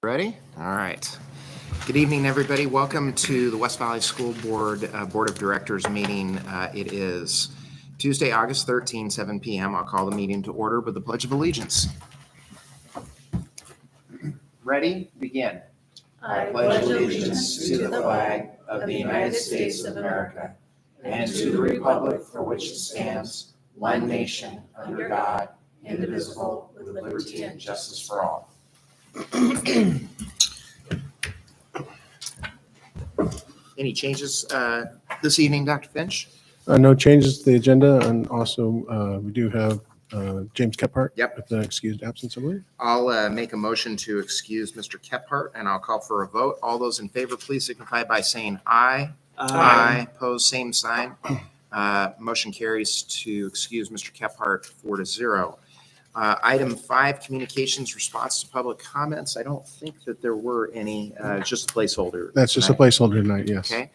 Ready? All right. Good evening, everybody. Welcome to the West Valley School Board Board of Directors meeting. It is Tuesday, August 13, 7 p.m. I'll call the meeting to order with the Pledge of Allegiance. Ready? Begin. I pledge allegiance to the flag of the United States of America and to the republic for which it stands, one nation, under God, indivisible, with liberty and justice for all. Any changes this evening, Dr. Finch? No changes to the agenda, and also we do have James Kephart. Yep. With the excused absence, I believe. I'll make a motion to excuse Mr. Kephart, and I'll call for a vote. All those in favor, please signify by saying aye. Aye. Pose same sign. Motion carries to excuse Mr. Kephart 4-0. Item 5, communications response to public comments. I don't think that there were any, just a placeholder. That's just a placeholder tonight, yes. Okay.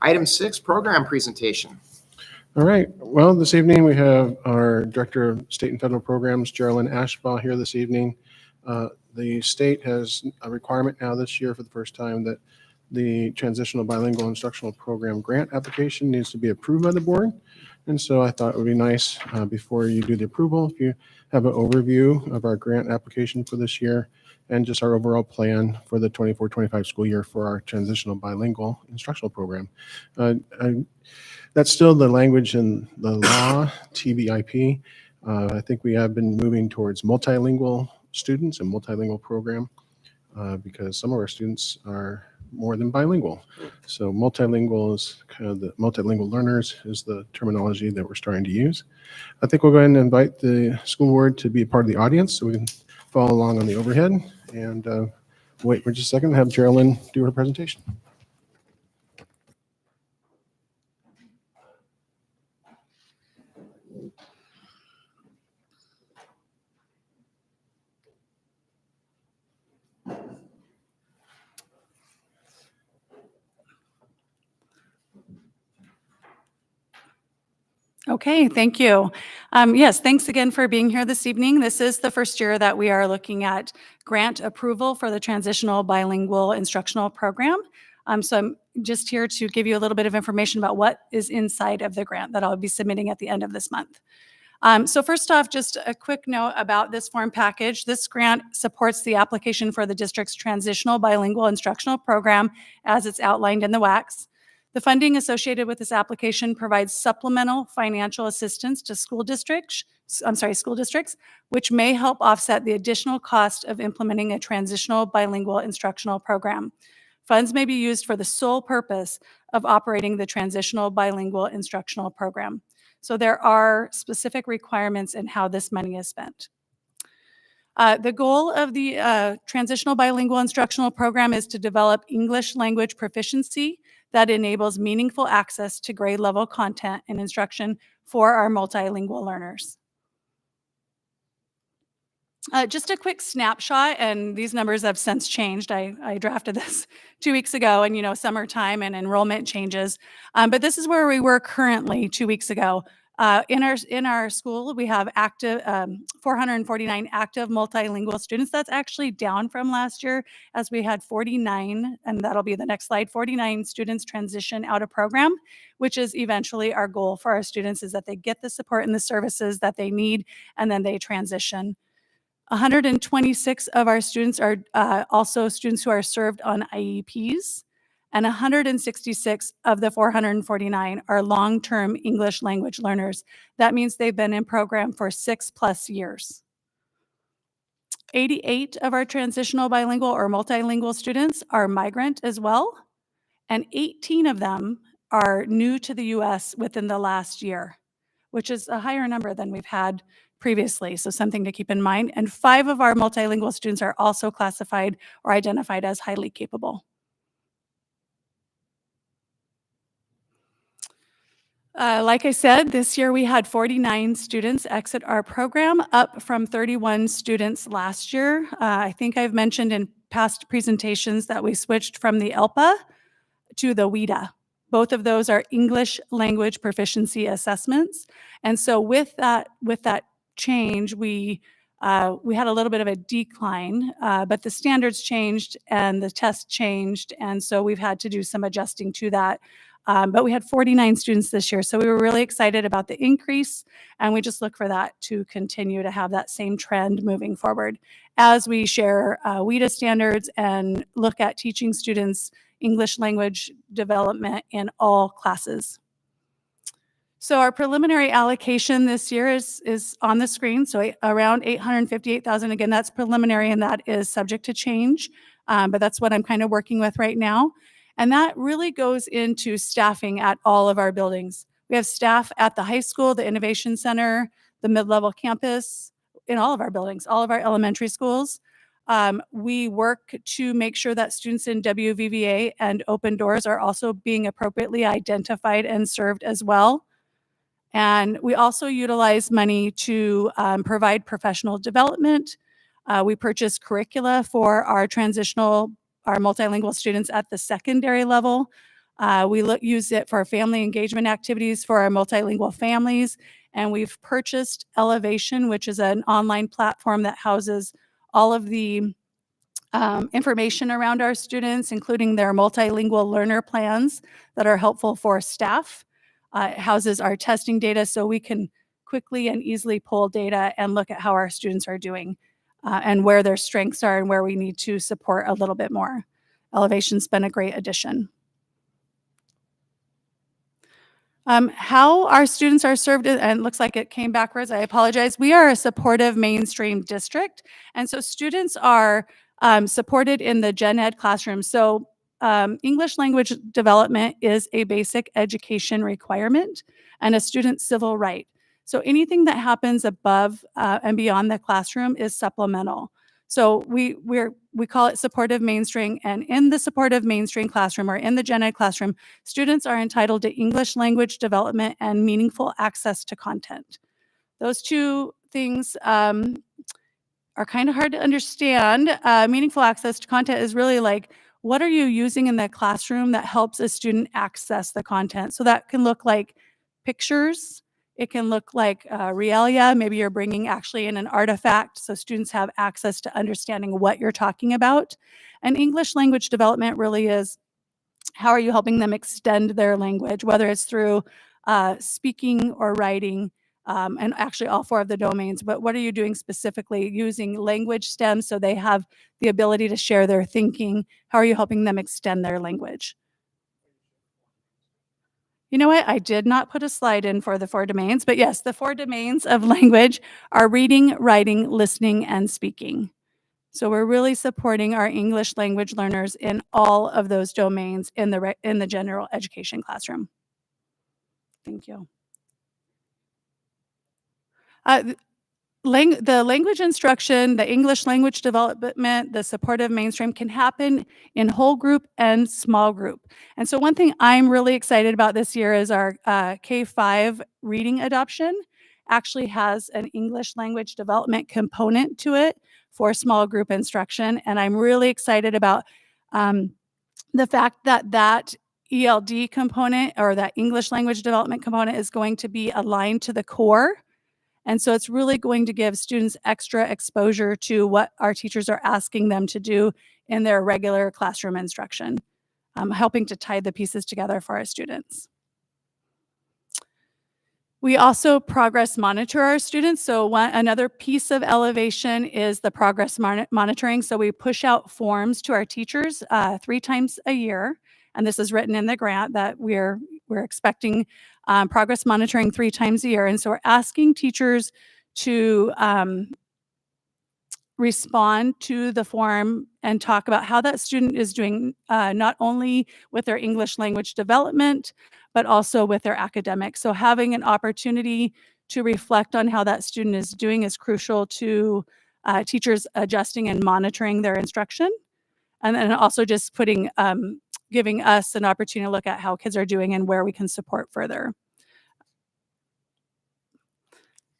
Item 6, program presentation. All right. Well, this evening we have our Director of State and Federal Programs, Geraldine Ashbaugh, here this evening. The state has a requirement now this year for the first time that the Transitional Bilingual Instructional Program grant application needs to be approved by the board. And so I thought it would be nice before you do the approval, if you have an overview of our grant application for this year and just our overall plan for the 24-25 school year for our Transitional Bilingual Instructional Program. That's still the language in the law, TBIP. I think we have been moving towards multilingual students and multilingual program because some of our students are more than bilingual. So multilingual is kind of the multilingual learners is the terminology that we're starting to use. I think we'll go ahead and invite the school board to be a part of the audience so we can follow along on the overhead and wait for just a second and have Geraldine do her presentation. Okay, thank you. Yes, thanks again for being here this evening. This is the first year that we are looking at grant approval for the Transitional Bilingual Instructional Program. So I'm just here to give you a little bit of information about what is inside of the grant that I'll be submitting at the end of this month. So first off, just a quick note about this form package. This grant supports the application for the district's Transitional Bilingual Instructional Program as it's outlined in the WACs. The funding associated with this application provides supplemental financial assistance to school districts, which may help offset the additional cost of implementing a transitional bilingual instructional program. Funds may be used for the sole purpose of operating the transitional bilingual instructional program. So there are specific requirements in how this money is spent. The goal of the Transitional Bilingual Instructional Program is to develop English language proficiency that enables meaningful access to grade level content and instruction for our multilingual learners. Just a quick snapshot, and these numbers have since changed. I drafted this 2 weeks ago, and summertime and enrollment changes. But this is where we were currently 2 weeks ago. In our school, we have active 449 active multilingual students. That's actually down from last year, as we had 49, and that'll be the next slide. 49 students transition out of program, which is eventually our goal for our students, is that they get the support and the services that they need, and then they transition. 126 of our students are also students who are served on IEPs, and 166 of the 449 are long-term English language learners. That means they've been in program for 6+ years. 88 of our transitional bilingual or multilingual students are migrant as well, and 18 of them are new to the U.S. within the last year, which is a higher number than we've had previously, so something to keep in mind. And 5 of our multilingual students are also classified or identified as highly capable. Like I said, this year we had 49 students exit our program, up from 31 students last year. I think I've mentioned in past presentations that we switched from the ELPA to the WIDA. Both of those are English language proficiency assessments. And so with that change, we we had a little bit of a decline, but the standards changed and the test changed, and so we've had to do some adjusting to that. But we had 49 students this year, so we were really excited about the increase, and we just look for that to continue to have that same trend moving forward as we share WVSD standards and look at teaching students English language development in all classes. So our preliminary allocation this year is on the screen, so around 858,000. Again, that's preliminary, and that is subject to change, but that's what I'm kind of working with right now. And that really goes into staffing at all of our buildings. We have staff at the high school, the Innovation Center, the mid-level campus, in all of our buildings, all of our elementary schools. We work to make sure that students in WVVA and Open Doors are also being appropriately identified and served as well. And we also utilize money to provide professional development. We purchase curricula for our multilingual students at the secondary level. We use it for family engagement activities for our multilingual families. And we've purchased Elevation, which is an online platform that houses all of the information around our students, including their multilingual learner plans that are helpful for staff. It houses our testing data so we can quickly and easily pull data and look at how our students are doing and where their strengths are and where we need to support a little bit more. Elevation's been a great addition. How our students are served, and it looks like it came backwards, I apologize. We are a supportive mainstream district, and so students are supported in the gen ed classroom. So English language development is a basic education requirement and a student civil right. So anything that happens above and beyond the classroom is supplemental. So we call it supportive mainstream, and in the supportive mainstream classroom or in the gen ed classroom, students are entitled to English language development and meaningful access to content. Those two things are kind of hard to understand. Meaningful access to content is really like, what are you using in the classroom that helps a student access the content? So that can look like pictures. It can look like realia. Maybe you're bringing actually in an artifact so students have access to understanding what you're talking about. And English language development really is, how are you helping them extend their language, whether it's through speaking or writing, and actually all four of the domains, but what are you doing specifically using language STEM so they have the ability to share their thinking? How are you helping them extend their language? You know what? I did not put a slide in for the 4 domains, but yes, the 4 domains of language are reading, writing, listening, and speaking. So we're really supporting our English language learners in all of those domains in the general education classroom. Thank you. The language instruction, the English language development, the supportive mainstream can happen in whole group and small group. And so one thing I'm really excited about this year is our K-5 reading adoption actually has an English language development component to it for small group instruction. And I'm really excited about the fact that that ELD component or that English language development component is going to be aligned to the core. And so it's really going to give students extra exposure to what our teachers are asking them to do in their regular classroom instruction, helping to tie the pieces together for our students. We also progress monitor our students. So another piece of Elevation is the progress monitoring. So we push out forms to our teachers 3 times a year. And this is written in the grant that we're expecting progress monitoring 3 times a year. And so we're asking teachers to respond to the form and talk about how that student is doing, not only with their English language development, but also with their academics. So having an opportunity to reflect on how that student is doing is crucial to teachers adjusting and monitoring their instruction. And then also just giving us an opportunity to look at how kids are doing and where we can support further.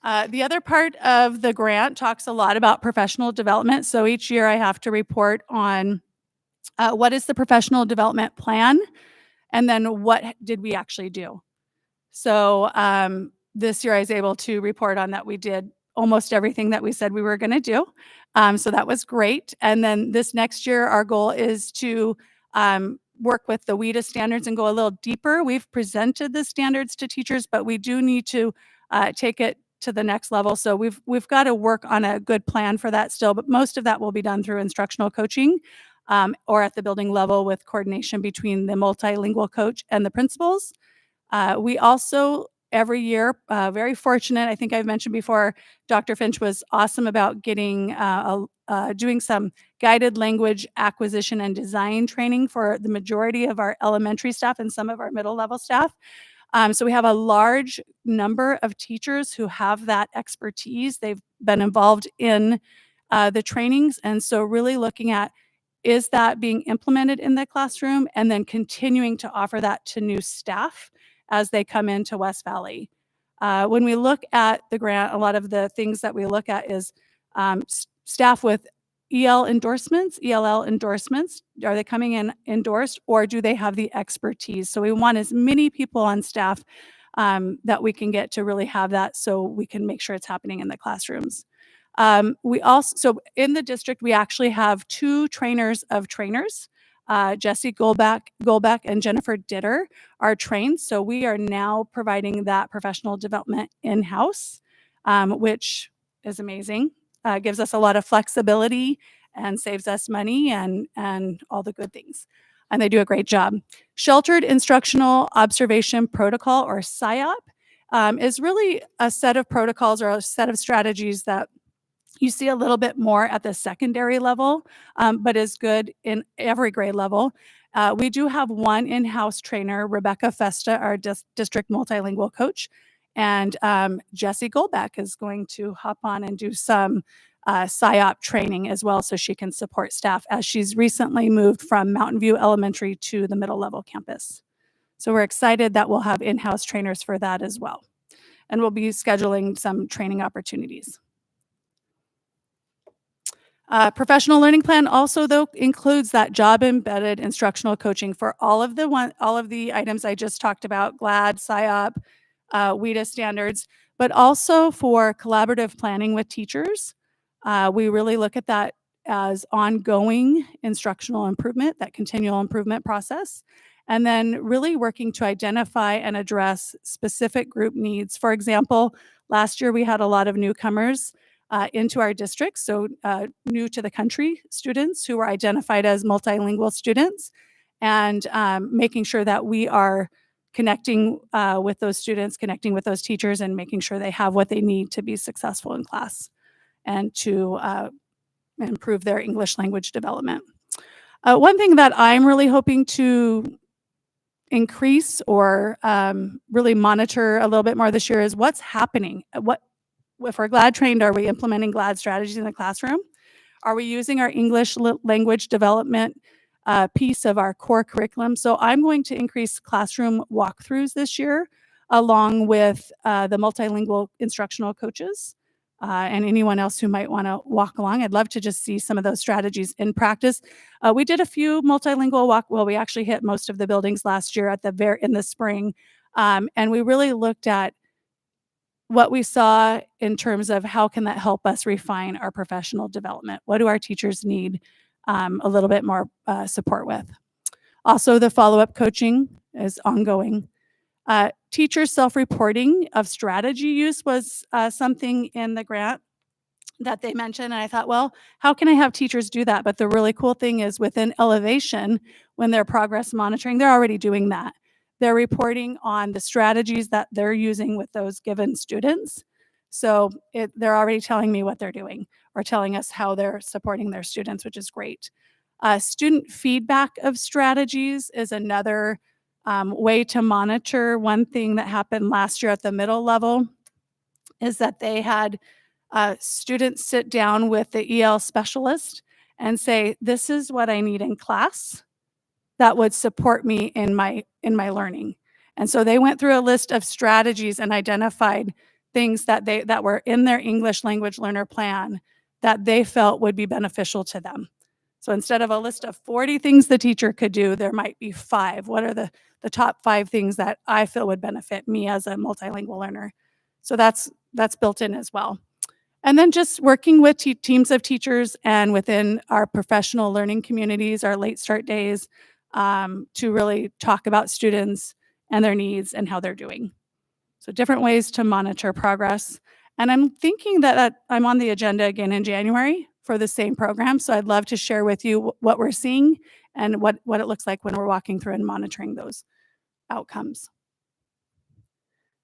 The other part of the grant talks a lot about professional development. So each year I have to report on what is the professional development plan, and then what did we actually do. So this year I was able to report on that we did almost everything that we said we were going to do. So that was great. And then this next year, our goal is to work with the WVSD standards and go a little deeper. We've presented the standards to teachers, but we do need to take it to the next level. So we've got to work on a good plan for that still, but most of that will be done through instructional coaching or at the building level with coordination between the multilingual coach and the principals. We also, every year, very fortunate, I think I've mentioned before, Dr. Finch was awesome about getting, doing some guided language acquisition and design training for the majority of our elementary staff and some of our middle level staff. So we have a large number of teachers who have that expertise. They've been involved in the trainings. And so really looking at, is that being implemented in the classroom, and then continuing to offer that to new staff as they come into West Valley. When we look at the grant, a lot of the things that we look at is staff with ELL endorsements. Are they coming in endorsed, or do they have the expertise? So we want as many people on staff that we can get to really have that, so we can make sure it's happening in the classrooms. We also, so in the district, we actually have 2 trainers of trainers. Jessie Goldbeck and Jennifer Ditter are trained. So we are now providing that professional development in-house, which is amazing. Gives us a lot of flexibility and saves us money and all the good things. And they do a great job. Sheltered Instructional Observation Protocol, or SIOP, is really a set of protocols or a set of strategies that you see a little bit more at the secondary level, but is good in every grade level. We do have one in-house trainer, Rebecca Festa, our district multilingual coach, and Jessie Goldbeck is going to hop on and do some SIOP training as well, so she can support staff as she's recently moved from Mountain View Elementary to the middle level campus. So we're excited that we'll have in-house trainers for that as well. And we'll be scheduling some training opportunities. Professional learning plan also, though, includes that job-embedded instructional coaching for all of the items I just talked about: GLAD, SIOP, WVSD standards, but also for collaborative planning with teachers. We really look at that as ongoing instructional improvement, that continual improvement process, and then really working to identify and address specific group needs. For example, last year we had a lot of newcomers into our district, so new to the country students who were identified as multilingual students, and making sure that we are connecting with those students, connecting with those teachers, and making sure they have what they need to be successful in class and to improve their English language development. One thing that I'm really hoping to increase or really monitor a little bit more this year is what's happening. If we're GLAD trained, are we implementing GLAD strategies in the classroom? Are we using our English language development piece of our core curriculum? So I'm going to increase classroom walkthroughs this year, along with the multilingual instructional coaches and anyone else who might want to walk along. I'd love to just see some of those strategies in practice. We did a few multilingual we actually hit most of the buildings last year in the spring, and we really looked at what we saw in terms of how can that help us refine our professional development. What do our teachers need a little bit more support with? Also, the follow-up coaching is ongoing. Teacher self-reporting of strategy use was something in the grant that they mentioned, and I thought, well, how can I have teachers do that? But the really cool thing is within Elevation, when they're progress monitoring, they're already doing that. They're reporting on the strategies that they're using with those given students. So they're already telling me what they're doing or telling us how they're supporting their students, which is great. Student feedback of strategies is another way to monitor. One thing that happened last year at the middle level is that they had students sit down with the EL specialist and say, this is what I need in class that would support me in my learning. And so they went through a list of strategies and identified things that were in their English language learner plan that they felt would be beneficial to them. So instead of a list of 40 things the teacher could do, there might be 5. What are the top 5 things that I feel would benefit me as a multilingual learner? So that's built in as well. And then just working with teams of teachers and within our professional learning communities, our late start days, to really talk about students and their needs and how they're doing. So different ways to monitor progress. And I'm thinking that I'm on the agenda again in January for the same program. So I'd love to share with you what we're seeing and what it looks like when we're walking through and monitoring those outcomes.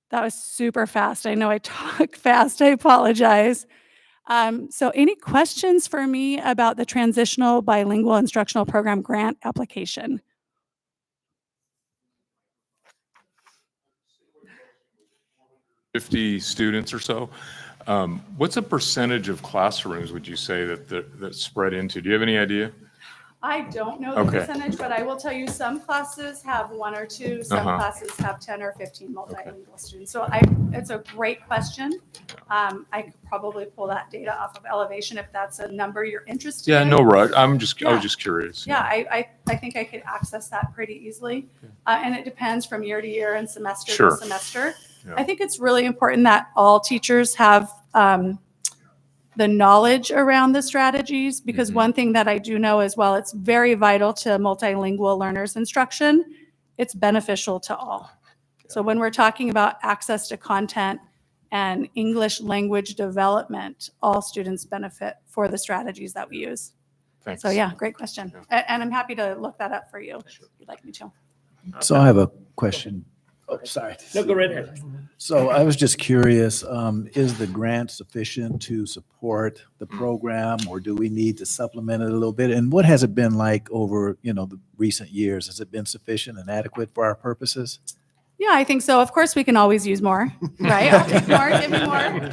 That was super fast. I know I talk fast. I apologize. So any questions for me about the Transitional Bilingual Instructional Program grant application? $50 students or so. What's a percentage of classrooms would you say that spread into? Do you have any idea? I don't know the Okay. percentage, but I will tell you some classes have 1 or 2, some classes have 10 or 15 multilingual students. So it's a great question. I could probably pull that data off of Elevation if that's a number you're interested Yeah, in. no rush. I was Yeah. just curious. Yeah, I think I could access that pretty easily. And it depends from year to year and semester Sure. to semester. Yeah. I think it's really important that all teachers have the knowledge around the strategies, because one thing that I do know as well, it's very vital to multilingual learners instruction. It's beneficial to all. So when we're talking about access to content and English language development, all students benefit for the strategies that we use. Thanks. So yeah, great question. And I'm happy to look that up for you if you'd like me to. So I have a question. Oh, sorry. No, go right ahead. So I was just curious, is the grant sufficient to support the program, or do we need to supplement it a little bit? And what has it been like over, the recent years? Has it been sufficient and adequate for our purposes? Yeah, I think so. Of course, we can always use more, right? I'll take more, give me more.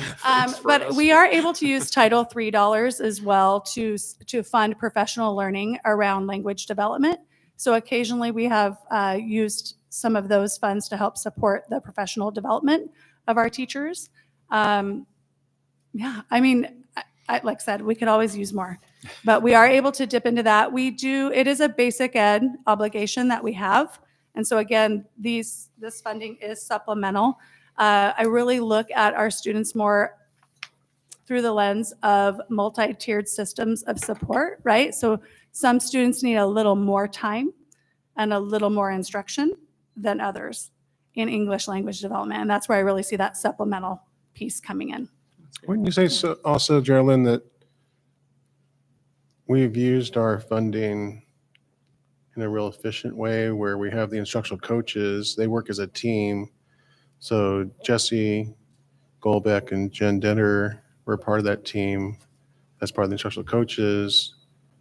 But we are able to use Title III dollars as well to fund professional learning around language development. So occasionally we have used some of those funds to help support the professional development of our teachers. Yeah, I mean, like I said, we could always use more, but we are able to dip into that. It is a basic ed obligation that we have. And so again, this funding is supplemental. I really look at our students more through the lens of multi-tiered systems of support, right? So some students need a little more time and a little more instruction than others in English language development. And that's where I really see that supplemental piece coming in. Wouldn't you say so also, Geraldine, that we've used our funding in a real efficient way where we have the instructional coaches, they work as a team. So Jesse Goldbeck and Jen Denner were part of that team as part of the instructional coaches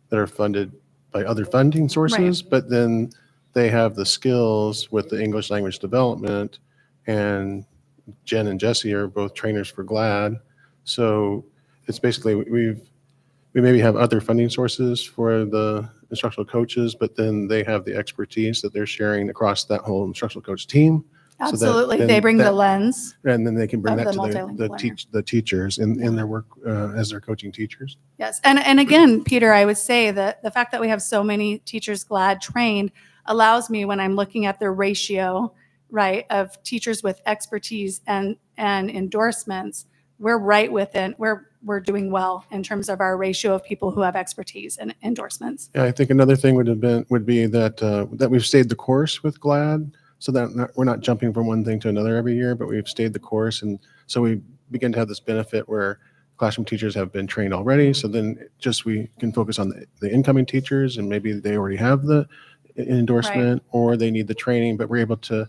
that are funded by other funding sources, but then they have the skills with the English language development, and Jen and Jesse are both trainers for GLAD. So it's basically, we maybe have other funding sources for the instructional coaches, but then they have the expertise that they're sharing across that whole instructional coach team. Absolutely. So They bring the lens. and then they can bring of that the to multilingual the teachers in their work as they're coaching teachers. Yes. And again, Peter, I would say that the fact that we have so many teachers GLAD trained allows me, when I'm looking at the ratio, right, of teachers with expertise and endorsements, we're right within, we're doing well in terms of our ratio of people who have expertise and endorsements. Yeah, I think another thing would be that we've stayed the course with GLAD, so that we're not jumping from one thing to another every year, but we've stayed the course, and so we begin to have this benefit where classroom teachers have been trained already. So then we can focus on the incoming teachers, and maybe they already have the endorsement or they need the training, but we're able to,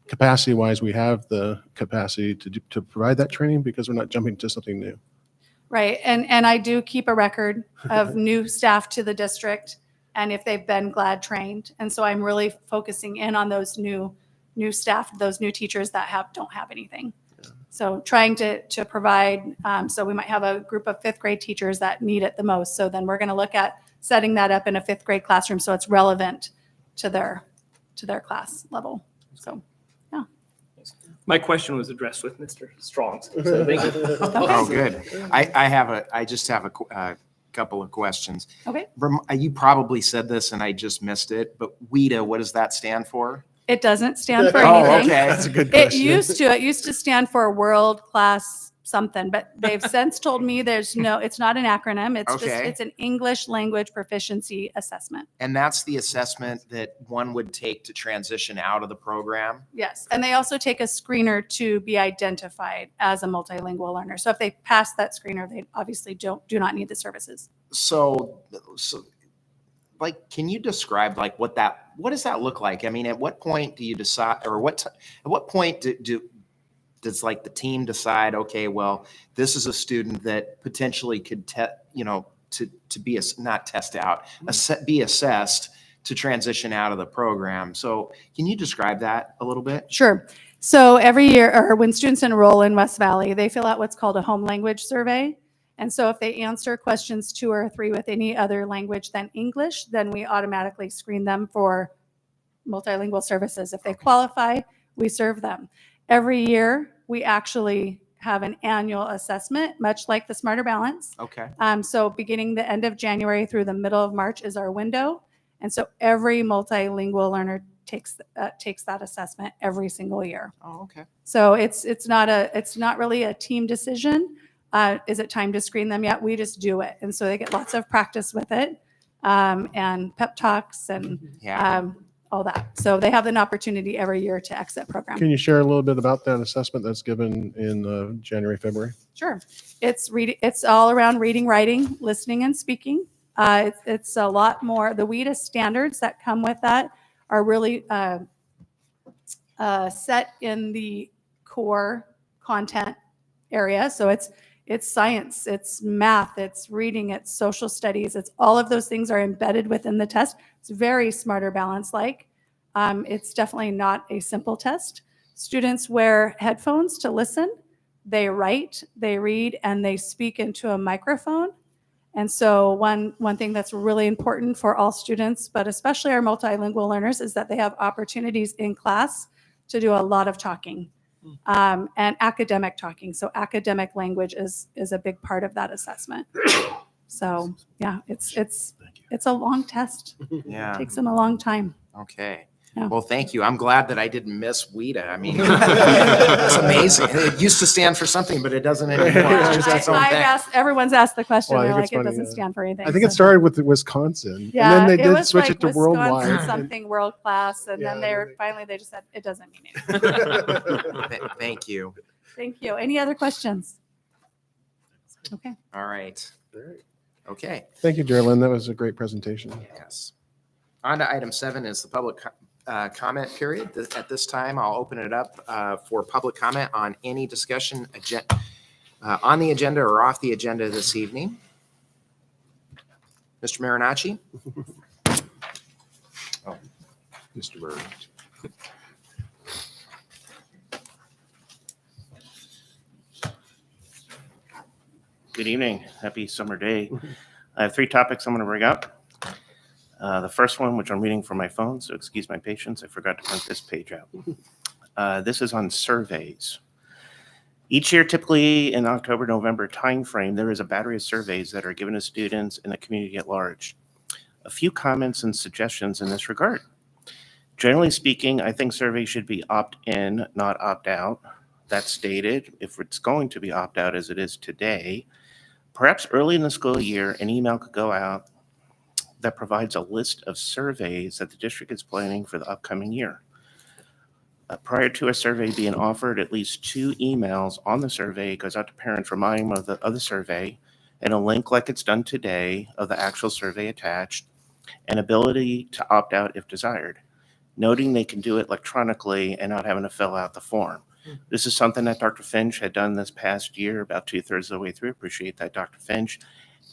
capacity wise, we have the capacity to provide that training because we're not jumping to something new. Right. And I do keep a record of new staff to the district and if they've been GLAD trained. And so I'm really focusing in on those new staff, those new teachers that don't have anything. So trying to provide, so we might have a group of 5th grade teachers that need it the most. So then we're going to look at setting that up in a 5th grade classroom so it's relevant to their class level. So, yeah. My question was addressed with Mr. Strong's. So thank you. Oh, good. I just have a couple of questions. Okay. You probably said this and I just missed it, but WIDA, what does that stand for? It doesn't stand for Oh, anything. okay. That's a good It question. used to stand for world class something, but they've since told me it's not an acronym. Okay. It's an English language proficiency assessment. And that's the assessment that one would take to transition out of the program? Yes. And they also take a screener to be identified as a multilingual learner. So if they pass that screener, they obviously do not need the services. So like, can you describe like what does that look like? I mean, at what point do you decide, or at what point does like the team decide, okay, well, this is a student that potentially could to be not test out, be assessed to transition out of the program. So can you describe that a little bit? Sure. So every year, or when students enroll in West Valley, they fill out what's called a home language survey. And so if they answer questions 2 or 3 with any other language than English, then we automatically screen them for multilingual services. If they qualify, we serve them. Every year, we actually have an annual assessment, much like the Smarter Balance. Okay. So beginning the end of January through the middle of March is our window. And so every multilingual learner takes that assessment every single year. Oh, okay. So it's not really a team decision. Is it time to screen them yet? We just do it. And so they get lots of practice with it, and pep talks and Yeah. all that. So they have an opportunity every year to exit program. Can you share a little bit about that assessment that's given in January, February? Sure. It's all around reading, writing, listening, and speaking. It's a lot more. The WVSD standards that come with that are really set in the core content area. So it's science, it's math, it's reading, it's social studies. It's all of those things are embedded within the test. It's very Smarter Balance like. It's definitely not a simple test. Students wear headphones to listen. They write, they read, and they speak into a microphone. And so one thing that's really important for all students, but especially our multilingual learners, is that they have opportunities in class to do a lot of talking. And academic talking. So academic language is a big part of that assessment. So yeah, it's a long test. Yeah. It takes them a long time. Okay. Yeah. Well, thank you. I'm glad that I didn't miss WVSD. I mean, it's amazing. It used to stand for something, but it doesn't anymore. It's just its own thing. Everyone's asked the question. Well, I They're think like, it's it funny, doesn't yeah. stand for anything. I think it So- started with Wisconsin. Yeah, And then they did was switch like it to Wisconsin worldwide. something world class, and Yeah, then they just said it doesn't mean anything. Thank you. Thank you. Any other questions? Okay. All right. Okay. Thank you, Geraldine. That was a great presentation. Yes. On to item 7 is the public comment period. At this time, I'll open it up for public comment on any discussion on the agenda or off the agenda this evening. Mr. Marinacci? Oh, Mr. Bird. Good evening. Happy summer day. I have 3 topics I'm going to bring up. The first one, which I'm reading from my phone, so excuse my patience, I forgot to print this page out. This is on surveys. Each year, typically in October, November timeframe, there is a battery of surveys that are given to students and the community at large. A few comments and suggestions in this regard. Generally speaking, I think surveys should be opt-in, not opt-out. That's stated. If it's going to be opt-out as it is today, perhaps early in the school year, an email could go out that provides a list of surveys that the district is planning for the upcoming year. Prior to a survey being offered, at least 2 emails on the survey goes out to parents reminding them of the survey, and a link like it's done today of the actual survey attached, and ability to opt out if desired, noting they can do it electronically and not having to fill out the form. This is something that Dr. Finch had done this past year, about 2/3 of the way through. Appreciate that, Dr. Finch.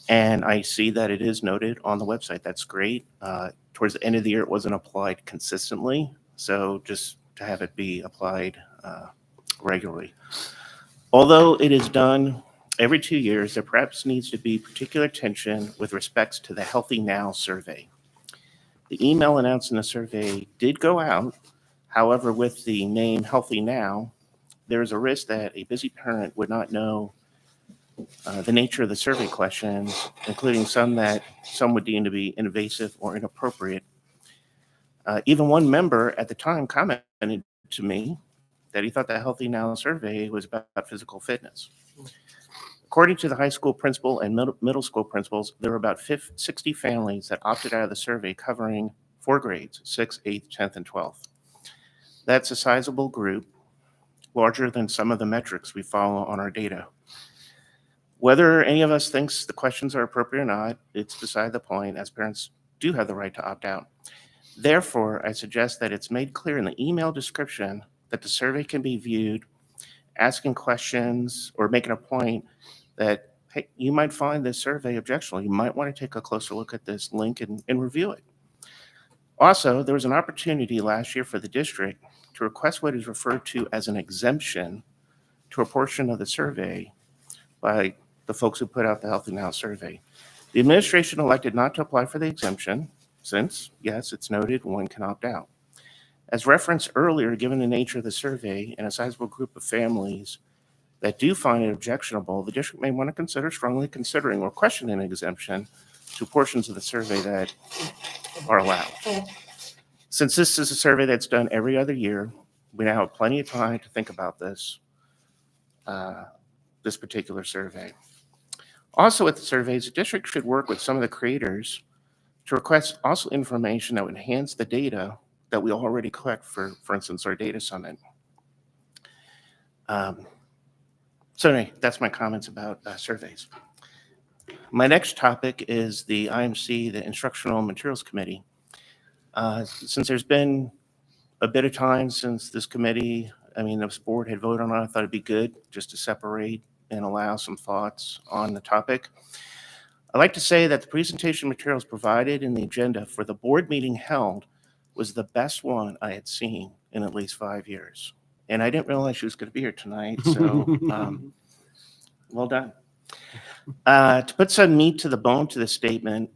And I see that it is noted on the website. That's great. Towards the end of the year, it wasn't applied consistently. So just to have it be applied regularly. Although it is done every 2 years, there perhaps needs to be particular attention with respects to the Healthy Now survey. The email announcing the survey did go out. However, with the name Healthy Now, there is a risk that a busy parent would not know the nature of the survey questions, including some that some would deem to be invasive or inappropriate. Even one member at the time commented to me that he thought the Healthy Now survey was about physical fitness. According to the high school principal and middle school principals, there were about 60 families that opted out of the survey covering 4 grades, 6th, 8th, 10th, and 12th. That's a sizable group, larger than some of the metrics we follow on our data. Whether any of us thinks the questions are appropriate or not, it's beside the point, as parents do have the right to opt out. Therefore, I suggest that it's made clear in the email description that the survey can be viewed, asking questions or making a point that, hey, you might find this survey objectionable. You might want to take a closer look at this link and review it. Also, there was an opportunity last year for the district to request what is referred to as an exemption to a portion of the survey by the folks who put out the Healthy Now survey. The administration elected not to apply for the exemption since, yes, it's noted one can opt out. As referenced earlier, given the nature of the survey and a sizable group of families that do find it objectionable, the district may want to strongly considering or questioning an exemption to portions of the survey that are allowed. Since this is a survey that's done every other year, we now have plenty of time to think about this particular survey. Also with the surveys, the district should work with some of the creators to request also information that would enhance the data that we already collect for instance, our data summit. So anyway, that's my comments about surveys. My next topic is the IMC, the Instructional Materials Committee. Since there's been a bit of time since this committee, this board had voted on it, I thought it'd be good just to separate and allow some thoughts on the topic. I'd like to say that the presentation materials provided in the agenda for the board meeting held was the best one I had seen in at least 5 years. And I didn't realize she was going to be here tonight, so well done. To put some meat to the bone to the statement,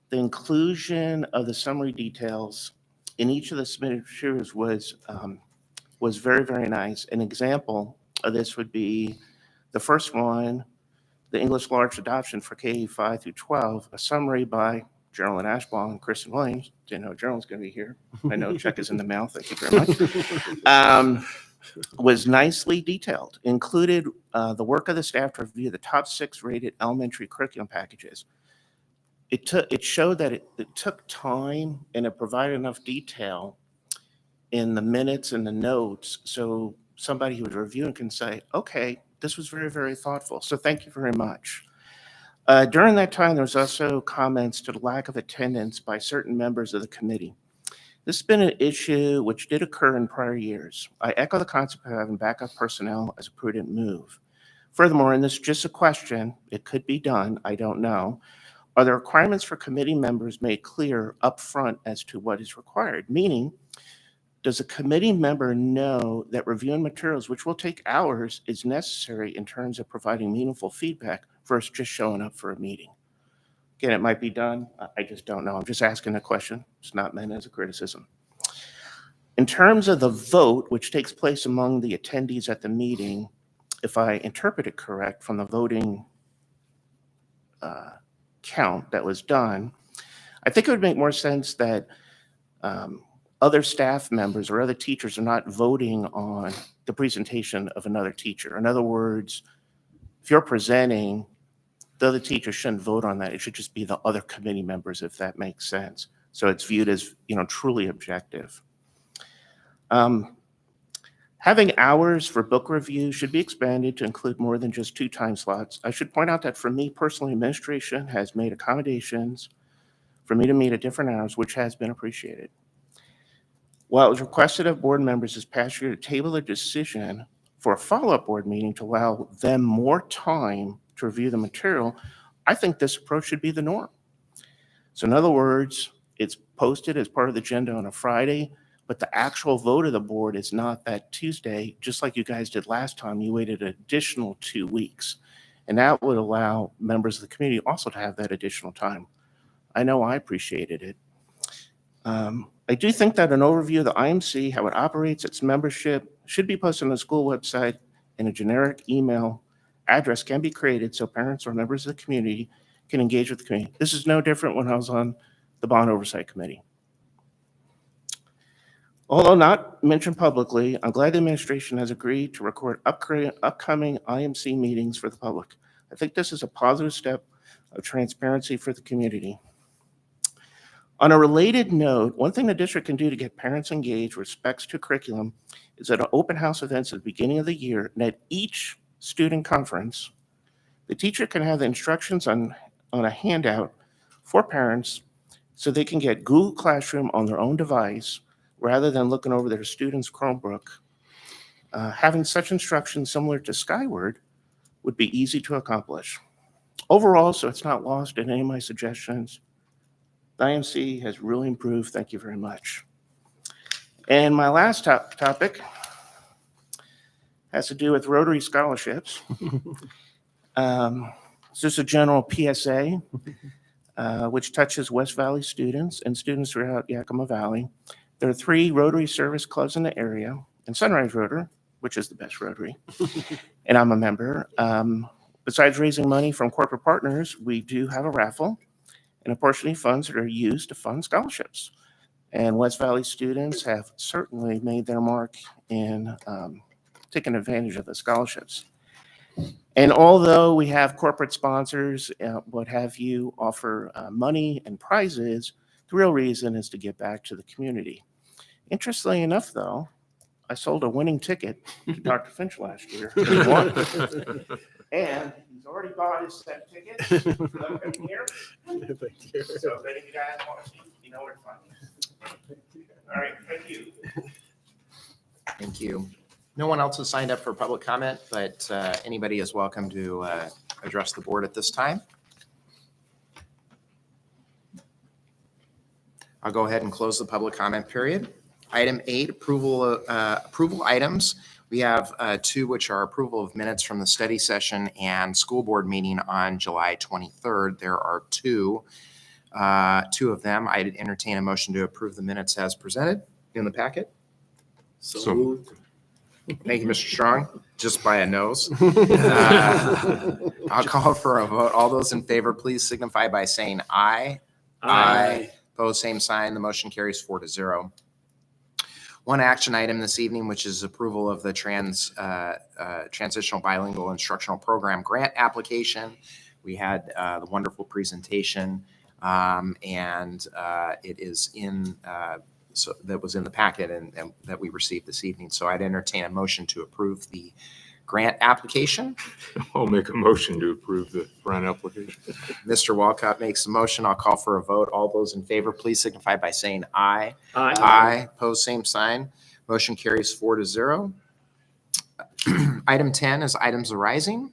the inclusion of the summary details in each of the submitted materials was very, very nice. An example of this would be the first one, the English Large Adoption for K-5 through 12, a summary by Geraldine Ashbaugh and Kristen Williams. Didn't know Gerald's going to be here. I know check is in the mail. Thank you very much. Was nicely detailed. Included the work of the staff to review the top 6 rated elementary curriculum packages. It showed that it took time and it provided enough detail in the minutes and the notes so somebody who was reviewing can say, okay, this was very, very thoughtful. So thank you very much. During that time, there was also comments to the lack of attendance by certain members of the committee. This has been an issue which did occur in prior years. I echo the concept of having backup personnel as a prudent move. Furthermore, and this is just a question, it could be done, I don't know, are the requirements for committee members made clear up front as to what is required? Meaning, does a committee member know that reviewing materials, which will take hours, is necessary in terms of providing meaningful feedback versus just showing up for a meeting? Again, it might be done. I just don't know. I'm just asking a question. It's not meant as a criticism. In terms of the vote, which takes place among the attendees at the meeting, if I interpret it correct from the voting count that was done, I think it would make more sense that other staff members or other teachers are not voting on the presentation of another teacher. In other words, if you're presenting, the other teacher shouldn't vote on that. It should just be the other committee members, if that makes sense. So it's viewed as, truly objective. Having hours for book review should be expanded to include more than just 2 time slots. I should point out that for me personally, administration has made accommodations for me to meet at different hours, which has been appreciated. While it was requested of board members this past year to table a decision for a follow-up board meeting to allow them more time to review the material, I think this approach should be the norm. So in other words, it's posted as part of the agenda on a Friday, but the actual vote of the board is not that Tuesday, just like you guys did last time. You waited an additional 2 weeks, and that would allow members of the community also to have that additional time. I know I appreciated it. I do think that an overview of the IMC, how it operates, its membership, should be posted on the school website, and a generic email address can be created so parents or members of the community can engage with the community. This is no different when I was on the Bond Oversight Committee. Although not mentioned publicly, I'm glad the administration has agreed to record upcoming IMC meetings for the public. I think this is a positive step of transparency for the community. On a related note, one thing the district can do to get parents engaged with respects to curriculum is at open house events at the beginning of the year, and at each student conference, the teacher can have the instructions on a handout for parents so they can get Google Classroom on their own device rather than looking over their student's Chromebook. Having such instructions similar to Skyward would be easy to accomplish. Overall, so it's not lost in any of my suggestions, the IMC has really improved. Thank you very much. And my last topic has to do with Rotary scholarships. It's just a general PSA, which touches West Valley students and students throughout Yakima Valley. There are 3 Rotary service clubs in the area, and Sunrise Rotary, which is the best Rotary, and I'm a member. Besides raising money from corporate partners, we do have a raffle and apportioning funds that are used to fund scholarships. And West Valley students have certainly made their mark in taking advantage of the scholarships. And although we have corporate sponsors, what have you, offer money and prizes, the real reason is to give back to the community. Interestingly enough, though, I sold a winning ticket to Dr. Finch last year. He won. And he's already bought his set tickets. Look in here. So if any of you guys want to see, you know where to find me. All right, thank you. Thank you. No one else has signed up for public comment, but anybody is welcome to address the board at this time. I'll go ahead and close the public comment period. Item 8, approval items. We have 2, which are approval of minutes from the study session and school board meeting on July 23rd. There are 2 of them. I'd entertain a motion to approve the minutes as presented in the packet. So moved. Thank you, Mr. Strong, just by a nose. I'll call for a vote. All those in favor, please signify by saying aye. Aye. Opposed, same sign. The motion carries 4-0. One action item this evening, which is approval of the Transitional Bilingual Instructional Program grant application. We had the wonderful presentation, and it is in so that was in the packet and that we received this evening. So I'd entertain a motion to approve the grant application. I'll make a motion to approve the grant application. Mr. Walcott makes a motion. I'll call for a vote. All those in favor, please signify by saying aye. Aye. Aye. Opposed, same sign. Motion carries 4-0. Item 10 is items arising.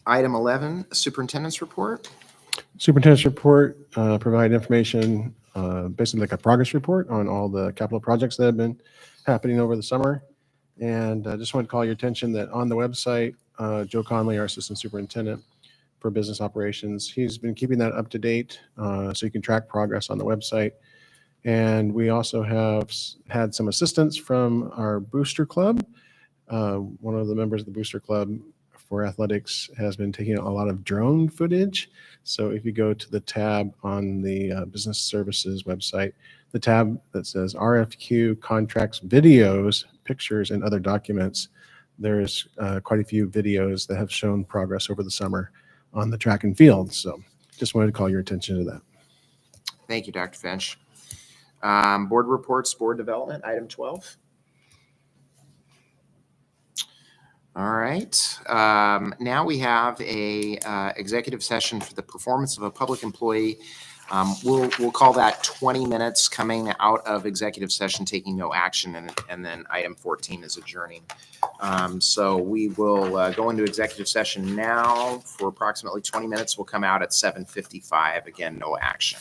Item 11, superintendent's report. Superintendent's report provide information, basically like a progress report on all the capital projects that have been happening over the summer. And I just want to call your attention that on the website, Joe Conley, our assistant superintendent for business operations, he's been keeping that up to date so you can track progress on the website. And we also have had some assistance from our booster club. One of the members of the booster club for athletics has been taking a lot of drone footage. So if you go to the tab on the business services website, the tab that says RFQ contracts, videos, pictures, and other documents, there's quite a few videos that have shown progress over the summer on the track and field. So just wanted to call your attention to that. Thank you, Dr. Finch. Board reports, board development, item 12. All right. Now we have a executive session for the performance of a public employee. We'll call that 20 minutes coming out of executive session, taking no action, and then item 14 is adjourning. So we will go into executive session now for approximately 20 minutes. We'll come out at 7:55. Again, no action.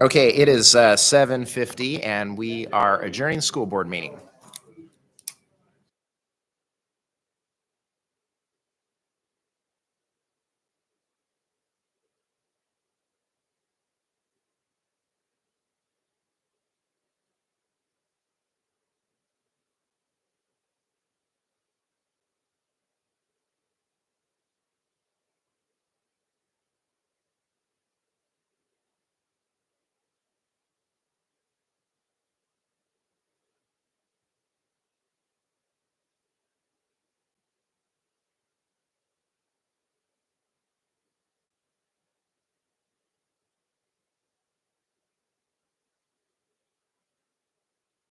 Okay, it is 7:50 and we are adjourning the school board meeting.